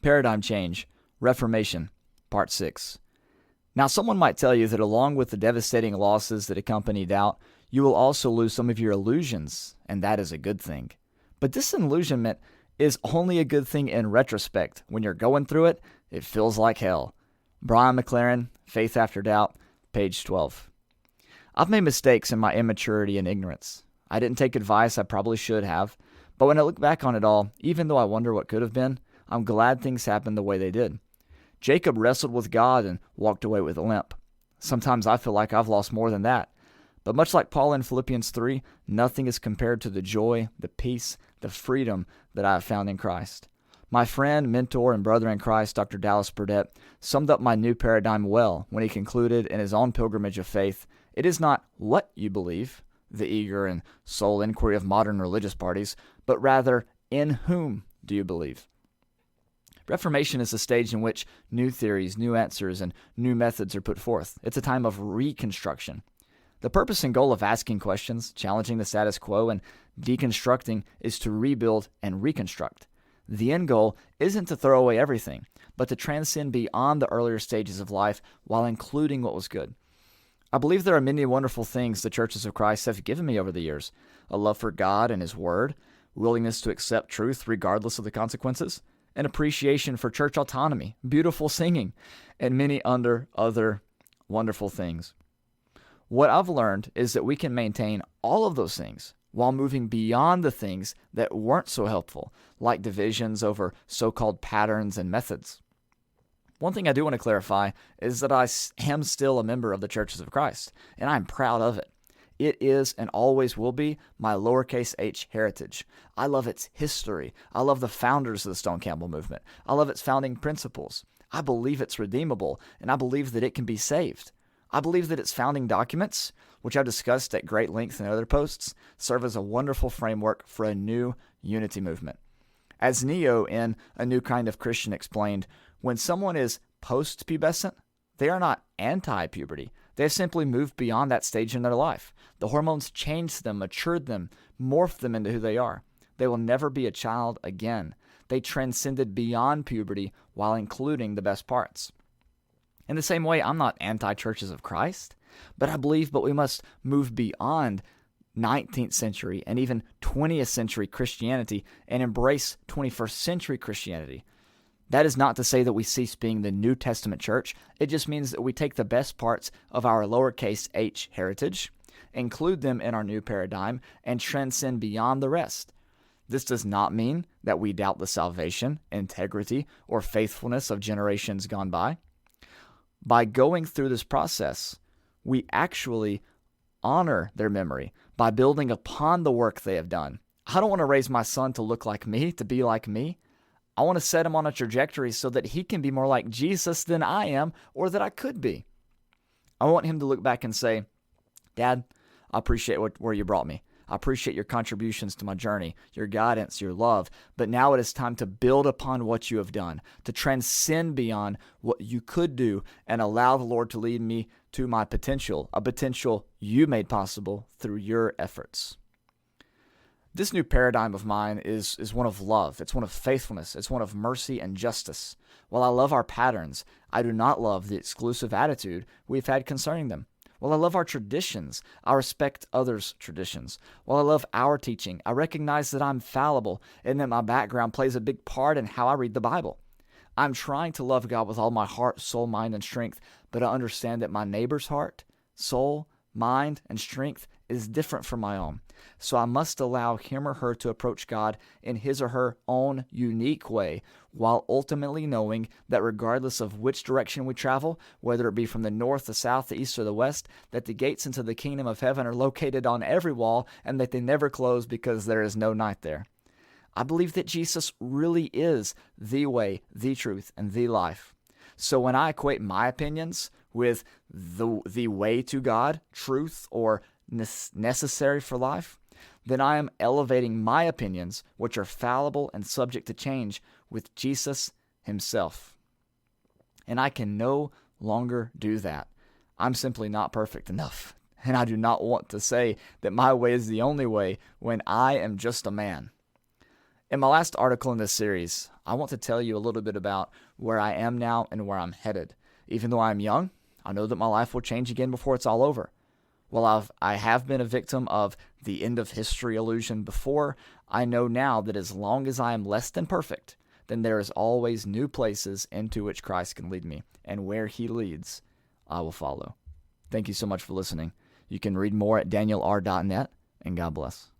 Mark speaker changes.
Speaker 1: Paradigm Change, Reformation, Part 6. Now, someone might tell you that along with the devastating losses that accompany doubt, you will also lose some of your illusions, and that is a good thing. But disillusionment is only a good thing in retrospect. When you're going through it, it feels like hell. Brian McLaren, Faith After Doubt, page 12. I've made mistakes in my immaturity and ignorance. I didn't take advice I probably should have, but when I look back on it all, even though I wonder what could have been, I'm glad things happened the way they did. Jacob wrestled with God and walked away with a limp. Sometimes I feel like I've lost more than that. But much like Paul in Philippians 3, nothing is compared to the joy, the peace, the freedom that I have found in Christ. My friend, mentor, and brother in Christ, Dr. Dallas Burdett, summed up my new paradigm well when he concluded in his own pilgrimage of faith, "It is not what you believe, the eager and sole inquiry of modern religious parties, but rather, in whom do you believe?" Reformation is a stage in which new theories, new answers, and new methods are put forth. It's a time of reconstruction. The purpose and goal of asking questions, challenging the status quo, and deconstructing is to rebuild and reconstruct. The end goal isn't to throw away everything, but to transcend beyond the earlier stages of life while including what was good. I believe there are many wonderful things the churches of Christ have given me over the years. A love for God and His Word, willingness to accept truth regardless of the consequences, an appreciation for church autonomy, beautiful singing, and many other wonderful things. What I've learned is that we can maintain all of those things while moving beyond the things that weren't so helpful, like divisions over so-called patterns and methods. One thing I do want to clarify is that I am still a member of the Churches of Christ, and I'm proud of it. It is and always will be my lowercase h heritage. I love its history. I love the founders of the Stone Campbell movement. I love its founding principles. I believe it's redeemable, and I believe that it can be saved. I believe that its founding documents, which I've discussed at great length in other posts, serve as a wonderful framework for a new unity movement. As Neo in A New Kind of Christian explained, when someone is post-pubescent, they are not anti-puberty. They have simply moved beyond that stage in their life. The hormones changed them, matured them, morphed them into who they are. They will never be a child again. They transcended beyond puberty while including the best parts. In the same way, I'm not anti-Churches of Christ, but I believe we must move beyond 19th century and even 20th century Christianity and embrace 21st century Christianity. That is not to say that we cease being the New Testament church. It just means that we take the best parts of our lowercase h heritage, include them in our new paradigm, and transcend beyond the rest. This does not mean that we doubt the salvation, integrity, or faithfulness of generations gone by. By going through this process, we actually honor their memory by building upon the work they have done. I don't want to raise my son to look like me, to be like me. I want to set him on a trajectory so that he can be more like Jesus than I am or that I could be. I want him to look back and say, "Dad, I appreciate where you brought me. I appreciate your contributions to my journey, your guidance, your love. But now it is time to build upon what you have done, to transcend beyond what you could do and allow the Lord to lead me to my potential, a potential you made possible through your efforts." This new paradigm of mine is one of love. It's one of faithfulness. It's one of mercy and justice. While I love our patterns, I do not love the exclusive attitude we've had concerning them. While I love our traditions, I respect others' traditions. While I love our teaching, I recognize that I'm fallible and that my background plays a big part in how I read the Bible. I'm trying to love God with all my heart, soul, mind, and strength, but I understand that my neighbor's heart, soul, mind, and strength is different from my own. So I must allow him or her to approach God in his or her own unique way, while ultimately knowing that regardless of which direction we travel, whether it be from the north, the south, the east, or the west, that the gates into the kingdom of heaven are located on every wall and that they never close because there is no night there. I believe that Jesus really is the way, the truth, and the life. So when I equate my opinions with the way to God, truth, or necessary for life, then I am elevating my opinions, which are fallible and subject to change, with Jesus himself. And I can no longer do that. I'm simply not perfect enough. And I do not want to say that my way is the only way when I am just a man. In my last article in this series, I want to tell you a little bit about where I am now and where I'm headed. Even though I'm young, I know that my life will change again before it's all over. While I have been a victim of the end of history illusion before, I know now that as long as I am less than perfect, then there is always new places into which Christ can lead me, and where he leads, I will follow. Thank you so much for listening. You can read more at danielr.net, and God bless.